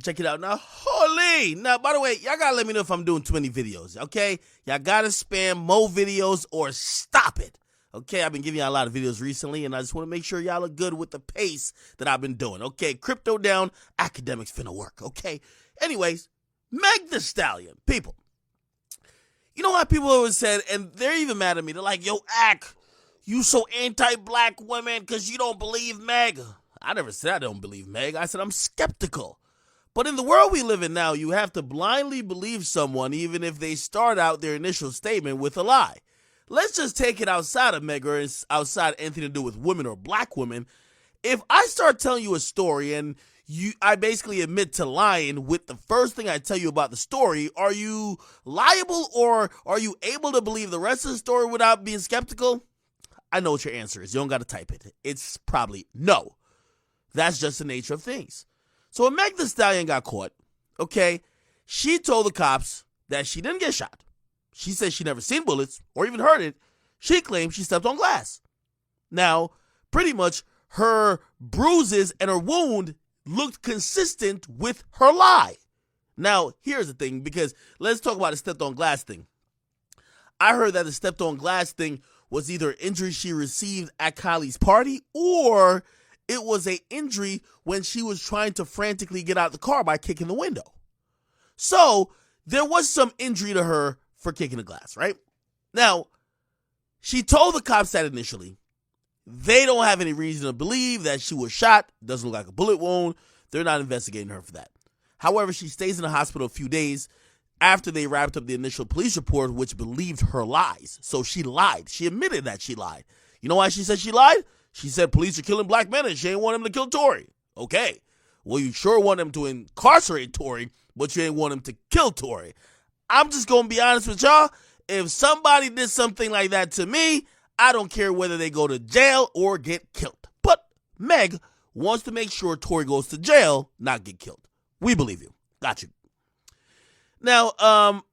Check it out now. Holy! Now, by the way, y'all gotta let me know if I'm doing too many videos, okay? Y'all gotta spam more videos or stop it. Okay, I've been giving y'all a lot of videos recently, and I just want to make sure y'all are good with the pace that I've been doing. Okay, crypto down, academics finna work, okay? Anyways, Meg Thee Stallion. People, you know what people always said, and they're even mad at me. They're like, yo, Ak, you so anti-black women because you don't believe Meg. I never said I don't believe Meg. I said I'm skeptical. But in the world we live in now, you have to blindly believe someone even if they start out their initial statement with a lie. Let's just take it outside of Meg or outside anything to do with women or black women. If I start telling you a story and I basically admit to lying with the first thing I tell you about the story, are you liable or are you able to believe the rest of the story without being skeptical? I know what your answer is. You don't got to type it. It's probably no. That's just the nature of things. So when Meg Thee Stallion got caught, okay, she told the cops that she didn't get shot. She said she never seen bullets or even heard it. She claimed she stepped on glass. Now, pretty much her bruises and her wound looked consistent with her lie. Now, here's the thing, because let's talk about the stepped on glass thing. I heard that the stepped on glass thing was either an injury she received at Kylie's party or it was an injury when she was trying to frantically get out of the car by kicking the window. So there was some injury to her for kicking the glass, right? Now, she told the cops that initially. They don't have any reason to believe that she was shot. Doesn't look like a bullet wound. They're not investigating her for that. However, she stays in the hospital a few days after they wrapped up the initial police report, which believed her lies. So she lied. She admitted that she lied. You know why she said she lied? She said police are killing black men and she ain't want him to kill Tory. Okay. Well, you sure want him to incarcerate Tory, but you ain't want him to kill Tory. I'm just going to be honest with y'all. If somebody did something like that to me, I don't care whether they go to jail or get killed. But Meg wants to make sure Tory goes to jail, not get killed. We believe you. Got you. Now,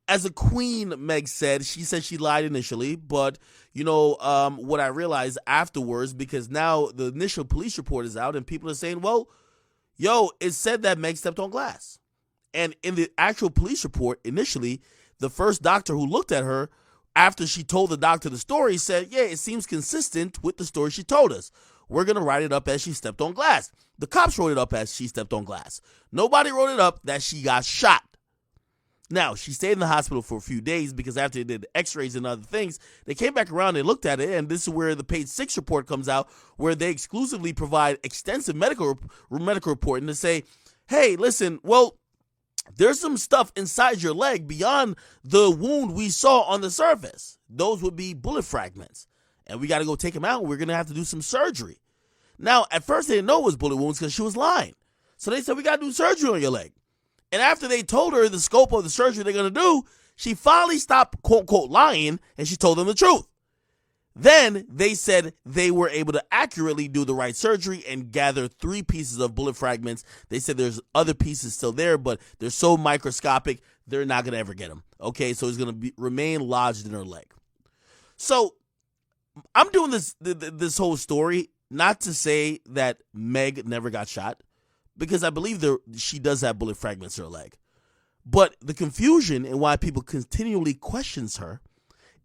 as a queen, Meg said she lied initially, but, what I realized afterwards, because now the initial police report is out and people are saying, well, it said that Meg stepped on glass. And in the actual police report, initially, the first doctor who looked at her, after she told the doctor the story, said, yeah, it seems consistent with the story she told us. We're going to write it up as she stepped on glass. The cops wrote it up as she stepped on glass. Nobody wrote it up that she got shot. Now, she stayed in the hospital for a few days because after they did x-rays and other things, they came back around and looked at it, and this is where the page 6 report comes out, where they exclusively provide extensive medical report and to say, hey, listen, well, there's some stuff inside your leg beyond the wound we saw on the surface. Those would be bullet fragments. And we got to go take them out. We're going to have to do some surgery. Now, at first, they didn't know it was bullet wounds because she was lying. So they said, we got to do surgery on your leg. And after they told her the scope of the surgery they're going to do, she finally stopped, quote, unquote, lying, and she told them the truth. Then they said they were able to accurately do the right surgery and gather 3 pieces of bullet fragments. They said there's other pieces still there, but they're so microscopic, they're not going to ever get them. Okay, so it's going to remain lodged in her leg. So I'm doing this whole story not to say that Meg never got shot, because I believe she does have bullet fragments in her leg. But the confusion and why people continually questions her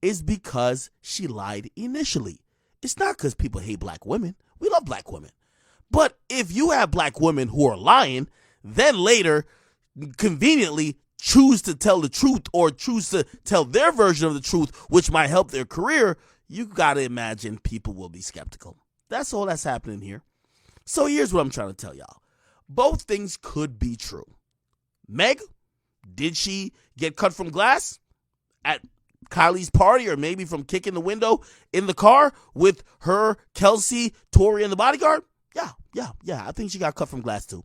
is because she lied initially. It's not because people hate black women. We love black women. But if you have black women who are lying, then later conveniently choose to tell the truth or choose to tell their version of the truth, which might help their career, you got to imagine people will be skeptical. That's all that's happening here. So here's what I'm trying to tell y'all. Both things could be true. Meg, did she get cut from glass at Kylie's party, or maybe from kicking the window in the car with her, Kelsey, Tory, and the bodyguard? Yeah. I think she got cut from glass too.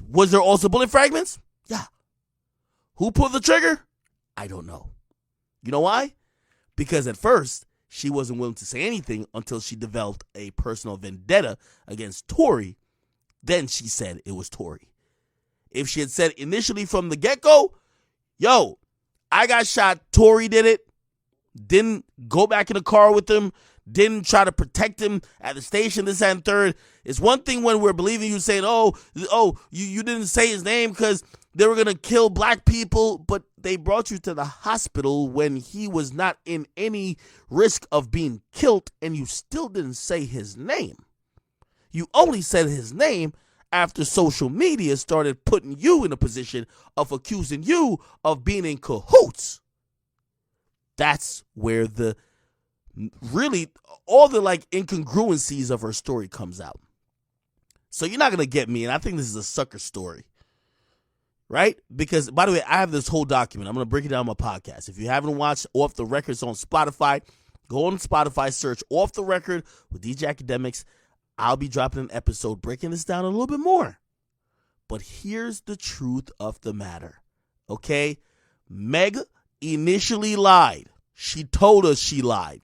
Was there also bullet fragments? Yeah. Who pulled the trigger? I don't know. You know why? Because at first, she wasn't willing to say anything until she developed a personal vendetta against Tory. Then she said it was Tory. If she had said initially from the get-go, I got shot, Tory did it, didn't go back in the car with him, didn't try to protect him at the station, this, and third. It's one thing when we're believing you saying, you didn't say his name because they were going to kill black people, but they brought you to the hospital when he was not in any risk of being killed, and you still didn't say his name. You only said his name after social media started putting you in a position of accusing you of being in cahoots. That's where all the incongruencies of her story comes out. So you're not going to get me, and I think this is a sucker story. Right? Because, by the way, I have this whole document. I'm going to break it down on my podcast. If you haven't watched Off the Record, it's on Spotify. Go on Spotify, search Off the Record with DJ Akademiks. I'll be dropping an episode breaking this down a little bit more. But here's the truth of the matter. Okay? Meg initially lied. She told us she lied.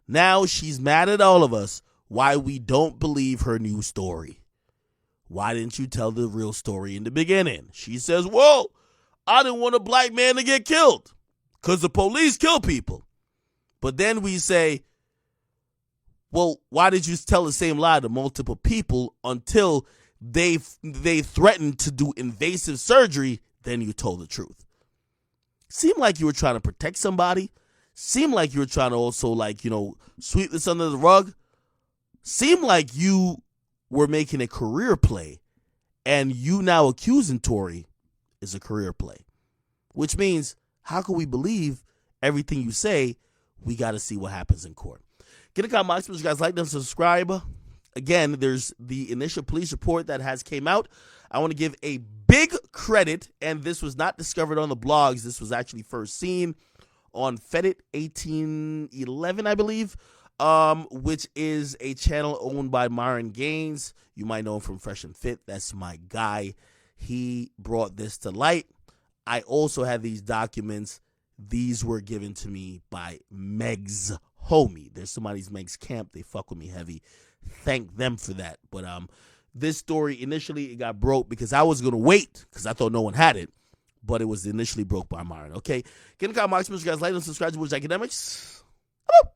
Now she's mad at all of us why we don't believe her new story. Why didn't you tell the real story in the beginning? She says, well, I didn't want a black man to get killed because the police kill people. But then we say, well, why did you tell the same lie to multiple people until they threatened to do invasive surgery? Then you told the truth. Seemed like you were trying to protect somebody. Seemed like you were trying to also sweep this under the rug. Seemed like you were making a career play, and you now accusing Tory is a career play, which means how can we believe everything you say? We got to see what happens in court. Get a comment, you guys like them, subscribe. Again, there's the initial police report that has came out. I want to give a big credit, and this was not discovered on the blogs. This was actually first seen on Fedit 1811, I believe. Which is a channel owned by Myron Gaines. You might know him from Fresh and Fit. That's my guy. He brought this to light. I also have these documents. These were given to me by Meg's homie. There's somebody's Meg's camp. They fuck with me heavy. Thank them for that. But this story, initially, it got broke because I was going to wait because I thought no one had it. But it was initially broke by Myron. Okay? Get in the comment, you guys like and subscribe to Akademiks. Hello.